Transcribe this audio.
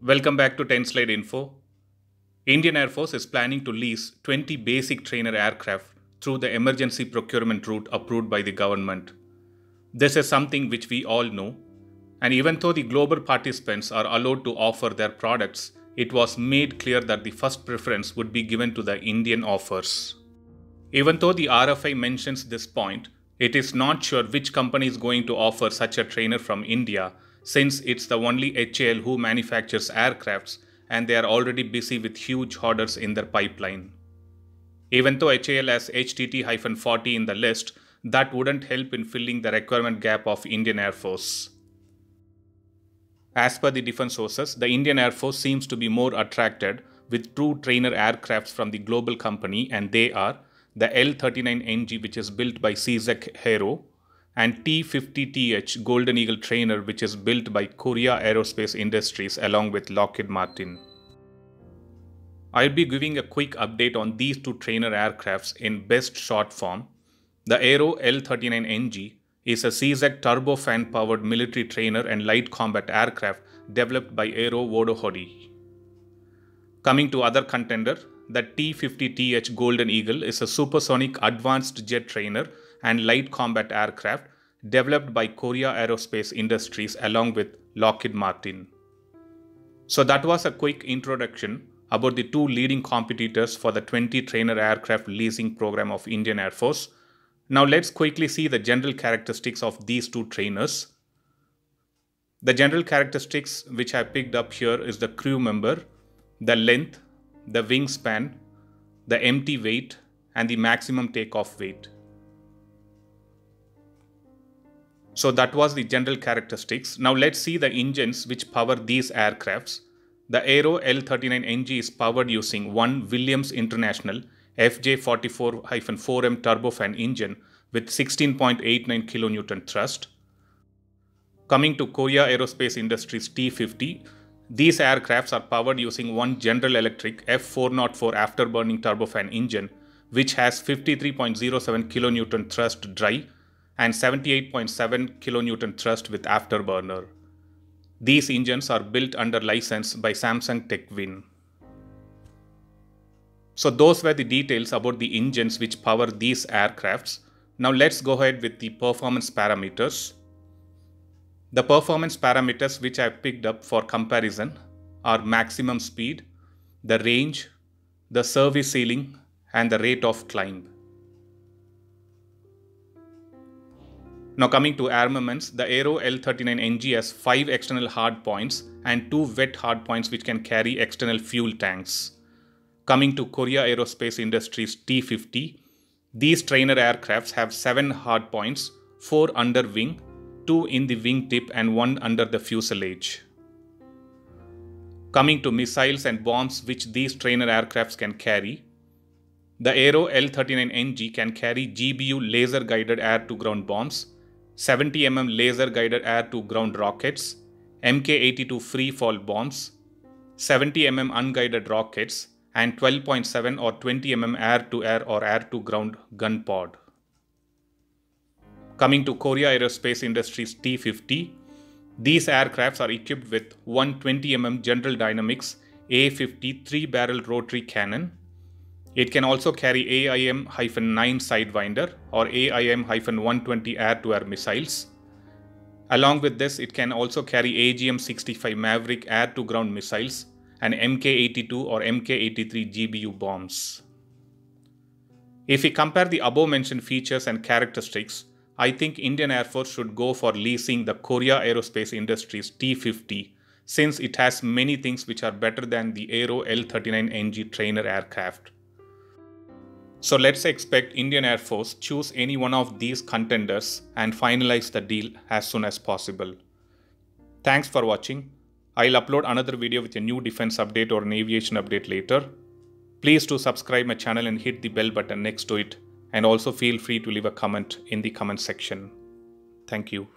Welcome back to 10 Slide Info. Indian Air Force is planning to lease 20 basic trainer aircraft through the emergency procurement route approved by the government. This is something which we all know, and even though the global participants are allowed to offer their products, it was made clear that the first preference would be given to the Indian offers. Even though the RFI mentions this point, it is not sure which company is going to offer such a trainer from India, since it's the only HAL who manufactures aircrafts and they are already busy with huge orders in their pipeline. Even though HAL has HTT-40 in the list, that wouldn't help in filling the requirement gap of Indian Air Force. As per the different sources, the Indian Air Force seems to be more attracted with two trainer aircrafts from the global company, and they are the L-39NG, which is built by CZEC Aero, and T-50TH Golden Eagle trainer, which is built by Korea Aerospace Industries along with Lockheed Martin. I'll be giving a quick update on these two trainer aircrafts in best short form. The Aero L-39NG is a CZEC turbofan powered military trainer and light combat aircraft developed by Aero Vodohody. Coming to other contender, the T-50TH Golden Eagle is a supersonic advanced jet trainer and light combat aircraft developed by Korea Aerospace Industries along with Lockheed Martin. So that was a quick introduction about the two leading competitors for the 20 trainer aircraft leasing program of Indian Air Force. Now let's quickly see the general characteristics of these two trainers. The general characteristics which I picked up here is the crew member, the length, the wingspan, the empty weight, and the maximum takeoff weight. So that was the general characteristics. Now let's see the engines which power these aircrafts. The Aero L-39NG is powered using one Williams International FJ44-4M turbofan engine with 16.89 kN thrust. Coming to Korea Aerospace Industries T-50, these aircrafts are powered using one General Electric F404 afterburning turbofan engine which has 53.07 kN thrust dry and 78.7 kN thrust with afterburner. These engines are built under license by Samsung Techwin. So those were the details about the engines which power these aircrafts. Now let's go ahead with the performance parameters. The performance parameters which I picked up for comparison are maximum speed, the range, the service ceiling, and the rate of climb. Now coming to armaments, the Aero L-39NG has 5 external hard points and 2 wet hard points which can carry external fuel tanks. Coming to Korea Aerospace Industries T-50, these trainer aircrafts have 7 hard points, 4 under wing, 2 in the wingtip and 1 under the fuselage. Coming to missiles and bombs which these trainer aircrafts can carry, the Aero L-39NG can carry GBU laser-guided air-to-ground bombs, 70 mm laser-guided air-to-ground rockets, Mk-82 free-fall bombs, 70 mm unguided rockets, and 12.7 or 20 mm air-to-air or air-to-ground gun pod. Coming to Korea Aerospace Industries T-50, these aircrafts are equipped with 120 mm General Dynamics A-50 3-barrel rotary cannon. It can also carry AIM-9 Sidewinder or AIM-120 air-to-air missiles. Along with this, it can also carry AGM-65 Maverick air-to-ground missiles and Mk-82 or Mk-83 GBU bombs. If we compare the above mentioned features and characteristics, I think Indian Air Force should go for leasing the Korea Aerospace Industries T-50 since it has many things which are better than the Aero L-39NG trainer aircraft. So let's expect Indian Air Force choose any one of these contenders and finalize the deal as soon as possible. Thanks for watching. I'll upload another video with a new defense update or an aviation update later. Please do subscribe my channel and hit the bell button next to it, and also feel free to leave a comment in the comment section. Thank you.